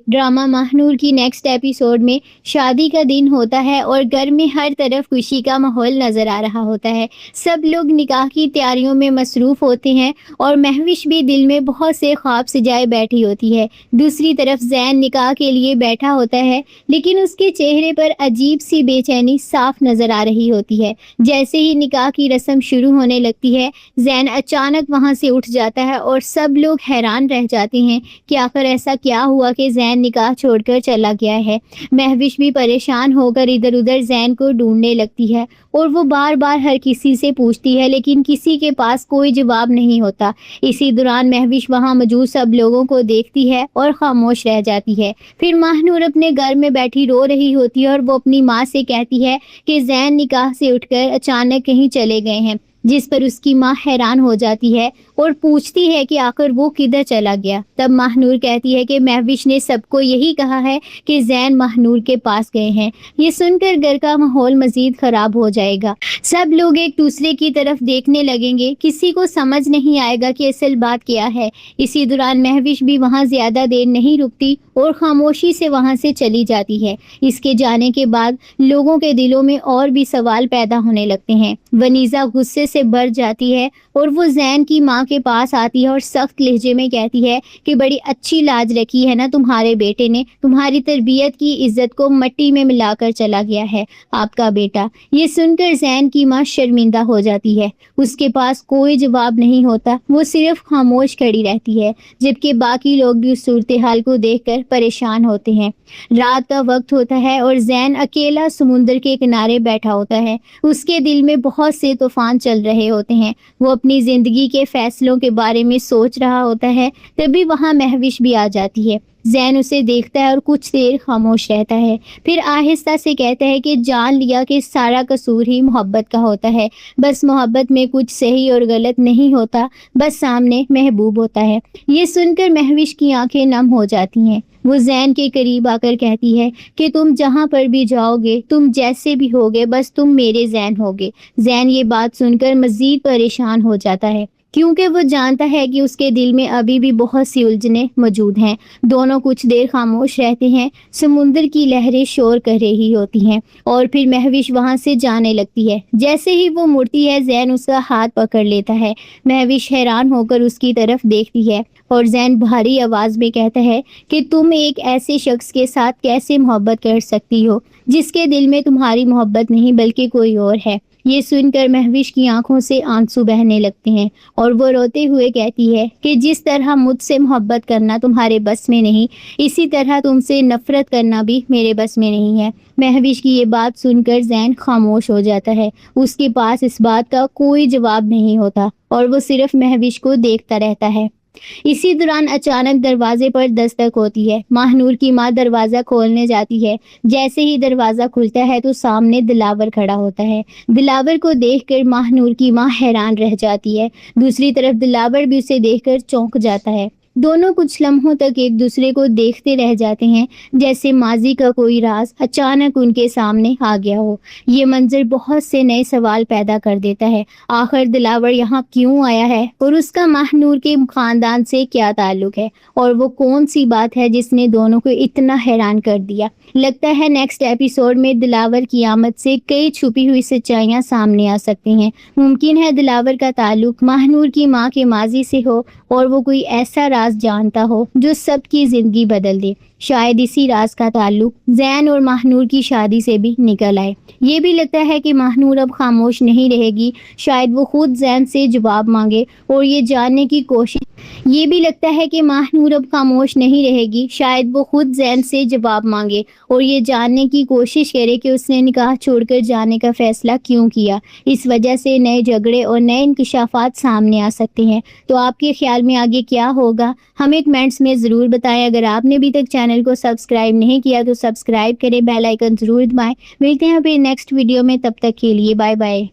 Drama Mahnoor की next episode में शादी का दिन होता है और घर में हर तरफ खुशी का माहौल नजर आ रहा होता है। सब लोग निकाह की तैयारियों में मसरूफ होते हैं और महविश भी दिल में बहुत से ख्वाब सजाए बैठी होती है। दूसरी तरफ जैन निकाह के लिए बैठा होता है, लेकिन उसके चेहरे पर अजीब सी बेचैनी साफ नजर आ रही होती है। जैसे ही निकाह की रस्म शुरू होने लगती है, जैन अचानक वहां से उठ जाता है और सब लोग हैरान रह जाते हैं कि आखिर ऐसा क्या हुआ कि जैन निकाह छोड़कर चला गया है। महविश भी परेशान होकर इधर उधर जैन को ढूंढने लगती है और वो बार बार हर किसी से पूछती है, लेकिन किसी के पास कोई जवाब नहीं होता। इसी दौरान महविश वहां मौजूद सब लोगों को देखती है और खामोश रह जाती है। फिर महानूर अपने घर में बैठी रो रही होती है और वो अपनी माँ से कहती है कि जैन निकाह से उठकर अचानक कहीं चले गए हैं, जिस पर उसकी माँ हैरान हो जाती है और पूछती है कि आखिर वो किधर चला गया। तब महानूर कहती है कि महविश ने सबको यही कहा है कि जैन महानूर के पास गए हैं। ये सुनकर घर का माहौल मजीद खराब हो जाएगा। सब लोग एक दूसरे की तरफ देखने लगेंगे, किसी को समझ नहीं आएगा कि असल बात क्या है। इसी दौरान महविश भी वहाँ ज्यादा देर नहीं रुकती और खामोशी से वहाँ से चली जाती है। इसके जाने के बाद लोगों के दिलों में और भी सवाल पैदा होने लगते हैं। वनीजा गुस्से से भर जाती है और वो जैन की माँ के पास आती है और सख्त लहजे में कहती है कि बड़ी अच्छी लाज रखी है ना तुम्हारे बेटे ने, तुम्हारी तरबियत की इज्जत को मिट्टी में मिलाकर चला गया है आपका बेटा। ये सुनकर जैन की माँ शर्मिंदा हो जाती है। उसके पास कोई जवाब नहीं होता, वो सिर्फ खामोश खड़ी रहती है, जबकि बाकी लोग भी उस सूरत हाल को देखकर परेशान होते हैं। रात का वक्त होता है और जैन अकेला समुद्र के किनारे बैठा होता है। उसके दिल में बहुत से तूफान चल रहे होते हैं। वो अपनी जिंदगी के फैसलों के बारे में सोच रहा होता है। तभी वहां महविश भी आ जाती है। जैन उसे देखता है और कुछ देर खामोश रहता है, फिर आहिस्ता से कहता है कि जान लिया कि सारा कसूर ही मोहब्बत का होता है। बस मोहब्बत में कुछ सही और गलत नहीं होता, बस सामने महबूब होता है। ये सुनकर महविश की आंखें नम हो जाती हैं। वो जैन के करीब आकर कहती है कि तुम जहाँ पर भी जाओगे, तुम जैसे भी होगे, बस तुम मेरे जैन होगे। जैन ये बात सुनकर मजीद परेशान हो जाता है, क्योंकि वो जानता है कि उसके दिल में अभी भी बहुत सी उलझनें मौजूद हैं। दोनों कुछ देर खामोश रहते हैं। समुद्र की लहरें शोर कर रही होती हैं और फिर महविश वहां से जाने लगती है। जैसे ही वो मुड़ती है, जैन उसका हाथ पकड़ लेता है। महविश हैरान होकर उसकी तरफ देखती है और जैन भारी आवाज में कहता है कि तुम एक ऐसे शख्स के साथ कैसे मोहब्बत कर सकती हो जिसके दिल में तुम्हारी मोहब्बत नहीं बल्कि कोई और है। ये सुनकर महविश की आंखों से आंसू बहने लगते हैं और वो रोते हुए कहती है कि जिस तरह मुझसे मोहब्बत करना तुम्हारे बस में नहीं, इसी तरह तुमसे नफरत करना भी मेरे बस में नहीं है। महविश की ये बात सुनकर जैन खामोश हो जाता है। उसके पास इस बात का कोई जवाब नहीं होता और वो सिर्फ महविश को देखता रहता है। इसी दौरान अचानक दरवाजे पर दस्तक होती है। महानूर की माँ दरवाजा खोलने जाती है। जैसे ही दरवाजा खुलता है तो सामने दिलावर खड़ा होता है। दिलावर को देखकर महानूर की माँ हैरान रह जाती है। दूसरी तरफ दिलावर भी उसे देखकर चौंक जाता है। दोनों कुछ लम्हों तक एक दूसरे को देखते रह जाते हैं, जैसे माजी का कोई राज अचानक उनके सामने आ गया हो। ये मंजर बहुत से नए सवाल पैदा कर देता है। आखिर दिलावर यहाँ क्यों आया है और उसका महानूर के खानदान से क्या ताल्लुक है, और वो कौन सी बात है जिसने दोनों को इतना हैरान कर दिया। लगता है नेक्स्ट एपिसोड में दिलावर की आमद से कई छुपी हुई सच्चाइयाँ सामने आ सकती हैं। मुमकिन है दिलावर का ताल्लुक महानूर की माँ के माजी से हो और वो कोई ऐसा राज जानता हो जो सबकी जिंदगी बदल दे। शायद इसी राज का ताल्लुक जैन और महानूर की शादी से भी निकल आए। ये भी लगता है कि महानूर अब खामोश नहीं रहेगी। शायद वो खुद जैन से जवाब मांगे और ये जानने की कोशिश ये भी लगता है कि महानूर अब खामोश नहीं रहेगी। शायद वो खुद जैन से जवाब मांगे और ये जानने की कोशिश करे कि उसने निकाह छोड़कर जाने का फैसला क्यों किया। इस वजह से नए झगड़े और नए इंकशाफात सामने आ सकते हैं। तो आपके ख्याल में आगे क्या होगा, हमें कमेंट्स में ज़रूर बताएं। अगर आपने अभी तक चैनल को सब्सक्राइब नहीं किया तो सब्सक्राइब करें, बेल आइकन ज़रूर दबाएं। मिलते हैं फिर नेक्स्ट वीडियो में, तब तक के लिए बाय बाय।